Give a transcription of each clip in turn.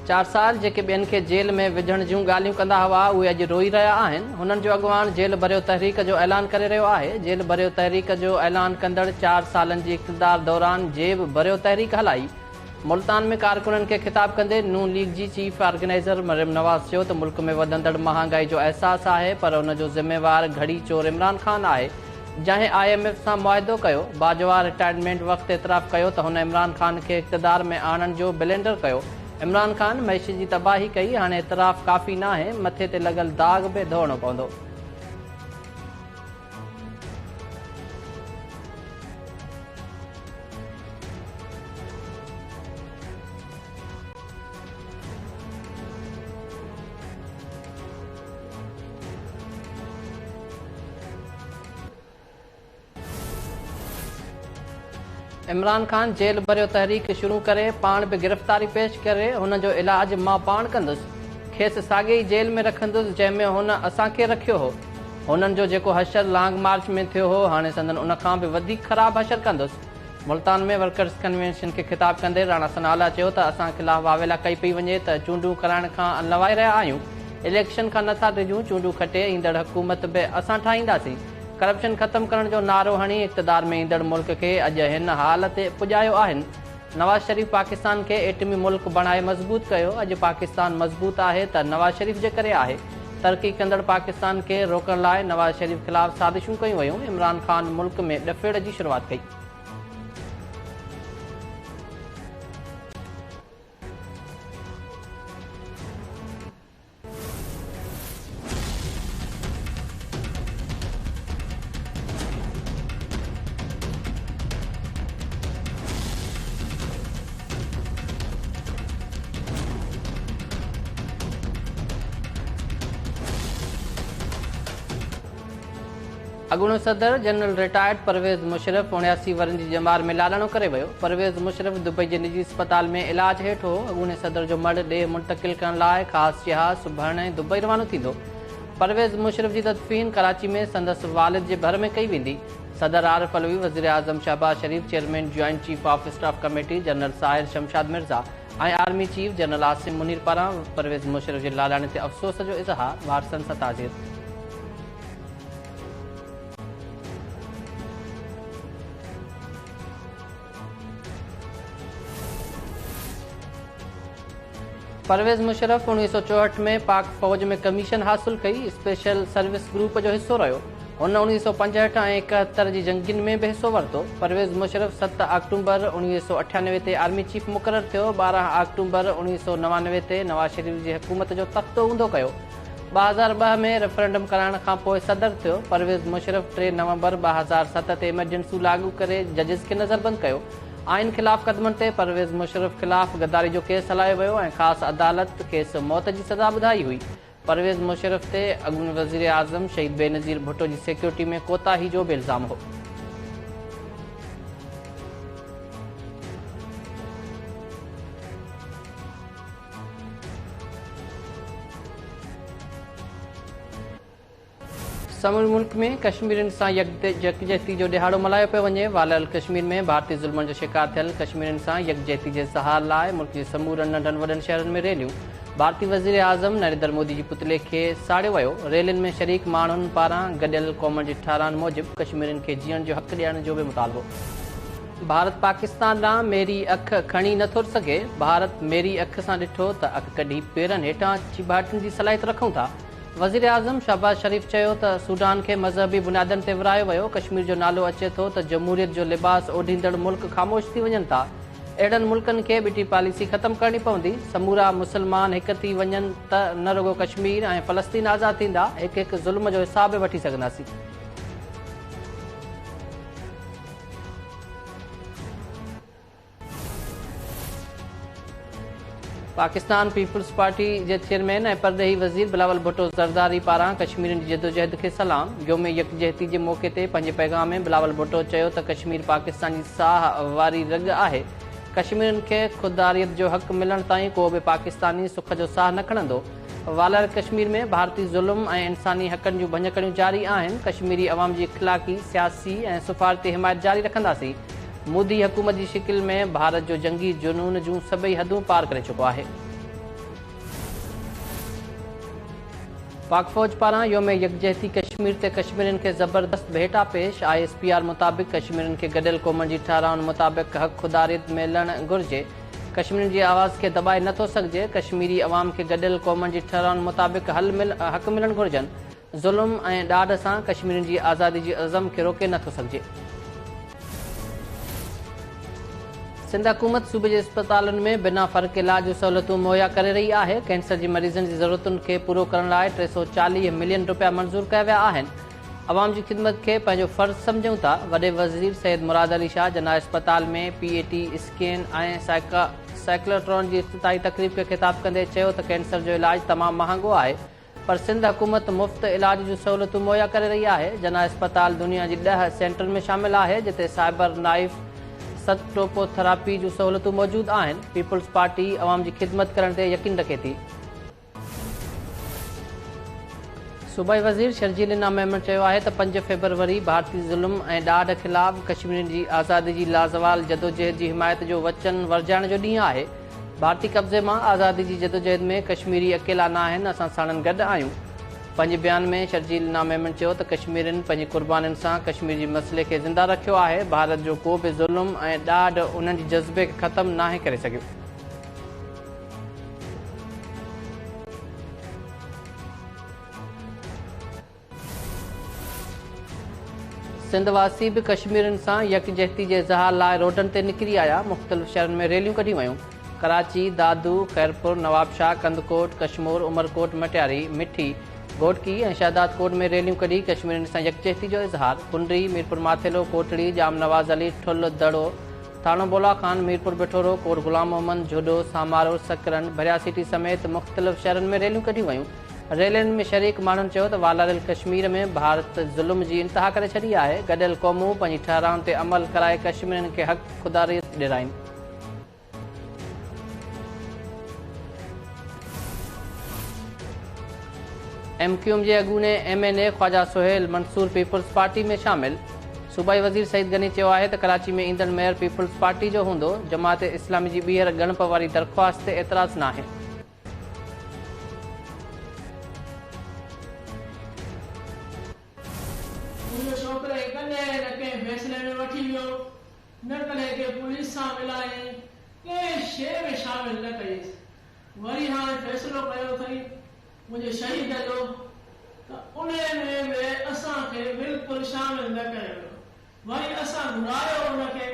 4 साल जेके ॿियनि खे जेल में विझण जूं ॻाल्हियूं कंदा हुआ उहे अॼु रोई रहिया आहिनि। हुननि जो अॻुवान जेल भरियो तहरीक जो ऐलान करे रहियो आहे। जेल भरियो तहरीक जो ऐलान कंदड़ 4 सालनि जी इक़्तिदार दौरान जेब भरियो तहरीक हलाई। मुल्तान में कारकुननि खे ख़िताब कंदे नून लीग जी चीफ ऑर्गेनाइज़र मरियम नवाज़ चयो त मुल्क में वधंदड़ महांगाई जो अहसासु आहे, पर हुन जो ज़िम्मेवार घड़ी चोर इमरान ख़ान आहे, जंहिं IMF सां मुआहिदो कयो। बाजवा रिटायरमेंट वक़्तु एतिराफ़ कयो त हुन इमरान ख़ान खे इक़्तिदार में आणण जो ब्लेंडर कयो। इमरान ख़ान मईशत जी तबाही कई, हाणे एतिराफ़ काफ़ी न आहे, मथे ते लॻल दाग़ बि धोइणो पवंदो। इमरान ख़ान जेल भरियो तहरीक शुरू करे पाण बि गिरफ़्तारी पेश करे हुन जो इलाज मां पाण कंदुसि, खेसि साॻे ई जेल में रखंदुसि जंहिंमें हुन असांखे रखियो हो। हुननि जो जेको हशर लॉन्ग मार्च में थियो हो, हाणे संदन उन खां बि वधीक ख़राबु हशर कंदुसि। मुल्तान में वर्कर्स कन्वेंशन खे ख़िताब कंदे राणा सनाला चयो त असां ख़िलाफ़ वावेला कई पई वञे त चूंडूं कराइण खां लवाए रहिया आहियूं। इलेक्शन खां नथा डिॼूं, चूंडूं खटे ईंदड़ हुकूमत बि असां ठाहींदासीं। करप्शन ख़त्म करण जो नारो हणी इक़्तिदार में ईंदड़ मुल्क खे अॼु हिन हाल ते पुॼायो आहिनि। नवाज़ शरीफ़ पाकिस्तान खे एटमी मुल्क बणाए मज़बूत कयो। अॼु पाकिस्तान मज़बूत आहे त नवाज़ शरीफ़ जे करे आहे। तरक़ी कंदड़ पाकिस्तान खे रोकण लाइ नवाज़ शरीफ़ ख़िलाफ़ साज़िशूं कयूं वयूं। इमरान ख़ान मुल्क में ॾफेड़ जी शुरूआत कई। अॻूणो सदर जनरल रिटायर्ड परवेज़ मुशर्रफ 79 वरनि जी ॼमार में लाॾाणो करे वियो। परवेज़ मुशर्रफ दुबई जे निजी अस्पताल में इलाज हेठि हो। अॻूणे सदर जो मर्द ॾे मुंतक़िल करण लाइ ख़ासि जहाज़ सुभाणे दुबई रवानो थींदो। परवेज़ मुशर्रफ जी तदफ़ीन कराची में संदसि वालिद जे घर में कई वेंदी। सदर आरिफ अलवी, वज़ीर आज़म Shahbaz Sharif, chairman joint chief of staff committee general Sahir Shamshad Mirza ऐं army chief general Asim Munir पारां परवेज़ मुशर्रफ जे लाॾाणे ते अफ़सोस जो इज़हार, वारसनि सां ताज़ियत। परवेज़ मुशर्रफ 1964 में पाक फ़ौज में कमीशन हासिल कई। स्पेशल सर्विस ग्रुप जो हिसो रहियो। हुन 1965 ऐं 71 जी जंगियुनि में बि हिसो वरितो। परवेज़ मुशर्रफ 7 अक्टूबर 1998 ते आर्मी चीफ मुक़ररु थियो। 12 अक्टूबर 1999 ते नवाज़ शरीफ़ जी हुकूमत जो तख़्तो ऊंधो कयो। 2002 में रेफरेंडम कराइण खां पोइ सदर थियो। परवेज़ मुशर्रफ 3 नवंबर 2007 ते इमरजेंसी लागू करे जजिस खे नज़रबंदि कयो। आइन ख़िलाफ़ क़दमनि ते परवेज़ मुशर्रफ ख़िलाफ़ गद्दारी जो केस हलायो वियो ऐं ख़ासि अदालत खेसि मौत जी सज़ा ॿुधाई हुई। परवेज़ मुशर्रफ ते अॻूणे वज़ीर आज़म शहीद बेनज़ीर भुट्टो जी सिक्योरिटी में कोताही जो बि इल्ज़ाम हो। समूरे मुल्क में कश्मीरियुनि सां यकजहती जो ॾिहाड़ो मल्हायो पियो वञे। वालियल कश्मीर में भारतीय ज़ुल्मनि जो शिकार थियल कश्मीरियुनि सां यकजहती जे इज़हार लाइ मुल्क जे समूरनि नंढनि वॾनि शहरनि में रैलियूं। भारतीय वज़ीर आज़म नरेंद्र मोदी जी पुतले खे साड़ियो वियो। रैलियुनि में शरीक माण्हुनि पारां गॾियल क़ौमुनि जी ठारान मूजिबि कश्मीरियुनि खे जीअण जो हक़ ॾियण जो बि मुतालबो। भारत पाकिस्तान ॾांहुं मेरी अख खणी नथो सघे। भारत मेरी अख सां ॾिठो त अख कढी पेरनि हेठां चिभाटनि जी सलाहियत रखूं था। वज़ीर आज़म शहबाज शरीफ़ चयो त सूडान खे मज़हबी बुनियादनि ते विरायो वियो। कश्मीर जो नालो अचे थो त जमहूरियत जो लिबास ओढ़ींदड़ मुल्क ख़ामोश थी वञनि था। अहिड़नि मुल्कनि खे ॿिटी पॉलिसी ख़तमु करणी पवंदी। समूरा मुस्लमान हिक थी वञनि त न रुगो कश्मीर ऐं फ़लस्तीन आज़ादु थींदा, हिकु हिकु ज़ुल्म जो हिसाब वठी सघंदासीं। पाकिस्तान पीपुल्स पार्टी जे चेयरमैन ऐं परॾेही वज़ीर बिलावल भुट्टो ज़रदारी पारां कश्मीरियुनि जी जदोजहद खे सलाम। योम यकजहती जे मौक़े ते पंहिंजे पैगाम में बिलावल भुट्टो चयो त कश्मीर पाकिस्तान जी साह वारी रग आहे। कश्मीरियुनि खे ख़ुददारियत जो हक़ मिलण ताईं को बि पाकिस्तानी सुख जो साह न खणंदो। वालियल कश्मीर में भारतीय ज़ुल्म ऐं इंसानी हक़नि जूं भञकड़ियूं जारी आहिनि। कश्मीरी अवाम जी इख़्लाक़ी, सियासी ऐं सफ़ारती हिमायत जारी रखंदासीं। मोदी हुकूमत जी शिकिल में भारत जो जंगी जुनून जूं सभई हदूं पार करे चुको आहे। पाक फौज पारां योम यकजहती कश्मीर ते कश्मीरियुनि खे ज़बरदस्त भेटा पेश। ISPR मुताबिक़ कश्मीरियुनि खे गॾियल क़ौमुनि जी ठाराहुनि मुताबिक़ हक़ ख़ुदारियत मिलणु घुरिजे। कश्मीरियुनि जी आवाज़ खे दॿाए नथो सघिजे। कश्मीरी अवाम खे गॾियल क़ौमुनि जी ठाराहुनि मुताबिक़ हक़ मिलणु घुरिजनि। ज़ुल्म ऐं ॾाढ सां कश्मीरियुनि जी आज़ादी जी अज़म खे रोके नथो सघिजे। सिंध हुकूमत सूबे जे अस्पतालुनि में बिना फ़र्क़ इलाज जूं सहूलियतूं मुहैया करे रही आहे। कैंसर जी मरीज़नि जी ज़रूरतुनि खे पूरो करण लाइ 340 मिलियन रुपया मंज़ूर कया विया आहिनि। अवाम जी ख़िदमत खे पंहिंजो फ़र्ज़ सम्झूं था। वॾे वज़ीर सैयद मुराद अली शाह जना अस्पताल में PAT स्कैन ऐं साइक्लोट्रॉन जी इफ़्तिताही तक़रीब खे ख़िताब कंदे चयो त कैंसर जो इलाज तमामु महांगो आहे, पर सिंध हुकूमत मुफ़्त इलाज जूं सहूलियतूं मुहैया करे रही आहे। जना अस्पताल दुनिया जी 10 सेंटरनि में शामिल आहे, जिते साइबर नाइफ सटोपोथेरापी जूं सहूलियतूं मौजूदु आहिनि। पीपुल्स पार्टी अवाम जी ख़िदमत करण ते यकीन रखे थी। सूबाई वज़ीर शर्जील इनाम अहमद चयो आहे त 5 फ़रवरी भारतीय ज़ुल्म ऐं ॾाढ ख़िलाफ़ कश्मीरियुनि जी आज़ादी जी लाज़वाल जदोजहद जी हिमायत जो वचन वरजाइण जो ॾींहुं आहे। भारतीय कब्ज़े मां आज़ादी जी जदोजहद में कश्मीरी अकेला न आहिनि, असां साणनि गॾु आहियूं। पंहिंजे बयान में शर्जील इनाम अहमद चयो त कश्मीरियुनि पंहिंजी क़ुर्बानीनि सां कश्मीर जी मसइले खे ज़िंदा रखियो आहे। भारत जो को बि ज़ुल्म ऐं ॾाढ उन्हनि जे जज़्बे खे ख़तमु नाहे करे सघियो। सिंध वासी बि कश्मीरियुनि सां यकजहती जे इज़हार लाइ रोडनि ते निकिरी आया। मुख़्तलिफ़ शहरनि में रैलियूं कढियूं वयूं। कराची, दादू, खैरपुर, नवाबशाह, कंदकोट, कशमोर, उमरकोट, मटियारी, मिठी, घोटकी ऐं शहदाद कोट में रैलियूं कढी कश्मीरियुनि सां यकजहती जो इज़हार। कुंडरी, मीरपुर माथेलो, कोटड़ी, जाम नवाज़ अली, ठुल, दड़ो, थाणो बोला खान, मीरपुर बिठोरो, कोट गुलाम मोहम्मद, झुडो, सामारो, सकरन, भरिया सिटी समेत मुख़्तलिफ़ शहरनि में रैलियूं कढियूं वयूं। रैलियुनि में शरीक माण्हुनि चयो त वालारियल कश्मीर में भारत ज़ुल्म जी इंतिहा करे छॾी आहे। गॾियल क़ौमूं पंहिंजी ठाराहुनि ते अमल कराए कश्मीरियुनि खे हक़ ख़ुदारियत ॾिराइनि। MQM जे अॻूणे MNA Khawaja Suhail Mansoor Peoples Party में शामिल। सूबाई वज़ीर सईद गनी चयो आहे त कराची में ईंदड़ मेयर पीपुल्स पार्टी जो हूंदो। जमात इस्लामी जी ॿीहर ॻणप वारी दरख़्वास्त ते एतिराज़ न आहे। मुझे शहीद जो तो उन्हें में असांखे बिल्कुलु शामिल न कयो। वरी असां घुरायो उनखे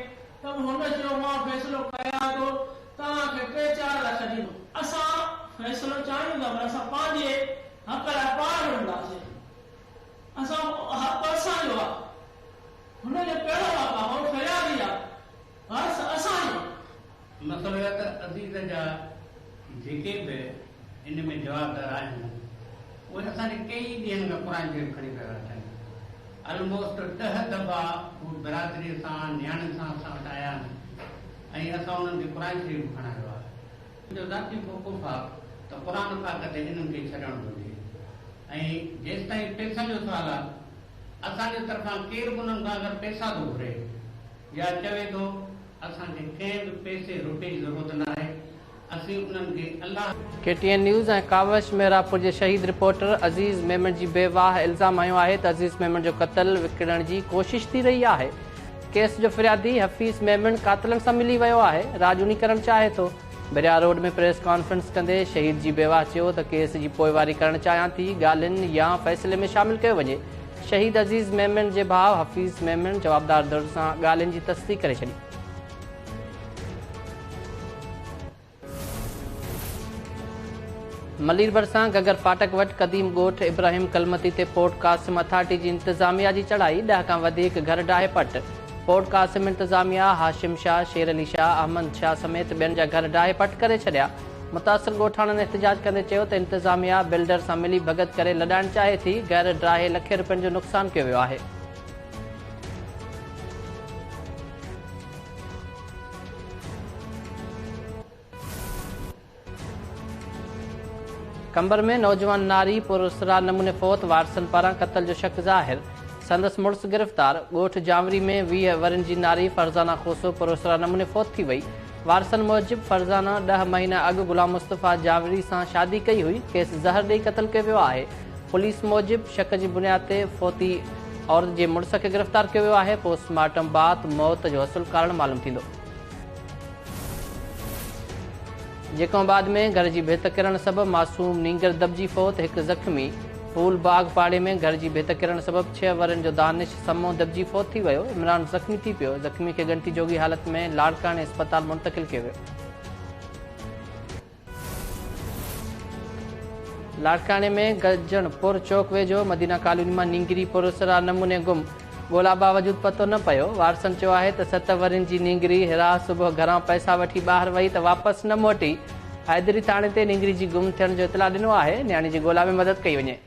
त हुन जो मां फ़ैसिलो कयां थो, तव्हांखे 3-4 लाख ॾींदो। असां फ़ैसिलो चाहियूं था, पर असां पंहिंजे हक़ लाइ पाण हूंदासीं। असां हक़ असांजो आहे, हुनजो कहिड़ो हक़ आहे? उहो फ़रियादी आहे, हर असांजो। मसइलो आहे त अज़ीज़ जा जेके बि इन में जवाबदार आहिनि उहे असांजे कई ॾींहंनि खां क़ुर शरीफ़ खणी पिया वेठा आहिनि। ऑलमोस्ट 10 दफ़ा हू बिरादरीअ सां नियाणियुनि सां असां वटि आया आहिनि ऐं असां उन्हनि खे क़ुर शरीफ़ खणायो आहे। मुंहिंजो ज़ाती मौक़ुफ़ आहे त क़ुर पाक ते इन्हनि खे छॾणु घुरिजे। ऐं जेसि ताईं पैसनि जो सुवालु आहे, असांजे तरफ़ां केरु बि उन्हनि खां अगरि पैसा थो घुरे या चवे थो असांखे कंहिं बि पैसे रुपए जी ज़रूरत न आहे, KTN न्यूज़ ऐं कावश मेहरापुर जे शहीद रिपोर्टर अज़ीज़ मेमन जी बेवाह इल्ज़ाम आयो आहे त अज़ीज़ मेमन जो क़त्ल विकिणण जी कोशिश थी रही आहे। केस जो फ़रियादी हफ़ीज़ मेमन क़ातिलनि सां मिली वियो आहे, राजूनी करणु चाहे थो। बिरिया रोड में प्रेस कॉन्फ्रेंस कंदे शहीद जी बेवाह चयो त केस जी पोइवारी करणु चाहियां थी, ॻाल्हियुनि या फ़ैसिले में शामिल कयो वञे। शहीद अज़ीज़ मेमन जे भाउ हफ़ीज़ मेमन जवाबदार दौर सां ॻाल्हियुनि जी तस्दीक़ करे छॾी। मलीर भरिसां गगर फाटक वटि क़दीम ॻोठ इब्राहिम कलमती ते पोर्ट कासिम अथॉरिटी जी इंतिज़ामिया जी चढ़ाई। 10 खां वधीक घर डाहे पट। पोर्ट कासिम इंतिज़ामिया हाशिम शाह, शेर अली शाह, अहमद शाह समेत ॿियनि जा घर डाहे पट करे छॾिया। मुतासिर ॻोठाणनि एहतिजाज कंदे चयो त इंतिज़ामिया बिल्डर सां मिली भगत करे लॾाइणु चाहे थी। घर डाहे लखे रुपयनि जो नुक़सानु कयो वियो आहे। कंबर में नौजवान नारी पुरसरा नमूने फ़ौत, वारसनि पारां क़त्ल जो शक ज़ाहिर। संदसि मुड़ुसु गिरफ़्तार। ॻोठ जावरी में 20 वरनि जी नारी फरज़ाना खोसो पुरसरा नमूने फ़ौत थी वई। वारसनि मूजिबि फरज़ाना 10 महीना अॻु गुलाम मुस्तफ़ा जावरी सां शादी कई हुई। केस ज़हर ॾेई क़त्ल कयो वियो आहे। पुलिस मूजिब शक जी बुनियाद ते फोती औरत जे मुड़स खे गिरफ़्तार कियो वियो आहे। पोस्टमार्टम बाद मौत जो असुल कारण मालूम थींदो। जेको बाद में घर जी भित किरण सबबि मासूम नींगर दबजी फोत। हिकु ज़ख़्मी फूलबाग पाड़े में घर जी भित किरण सबबि 6 वरनि जो दानिश समो दबजी फोत थी वियो। इमरान ज़ख़्मी थी पियो। ज़ख़्मी खे गंटी जोगी हालत में लाड़काने अस्पताल मुंतक़िल कयो वियो। लाड़काने में गजनपुर चौक वेझो मदीना कॉलोनी में नींगरी पुरसरा नमूने गुम। ॻोल्हा बावजूद पतो न पियो। वारसनि चयो आहे त 7 वरनि जी नींगरी हिरा सुबुह घरां पैसा वठी ॿाहिरि वई त वापसि न मोटी। हैदरी थाणे ते नींगरी जी गुम थियण जो इतला ॾिनो आहे। न्याणी जी ॻोल्हा में मदद कई वञे।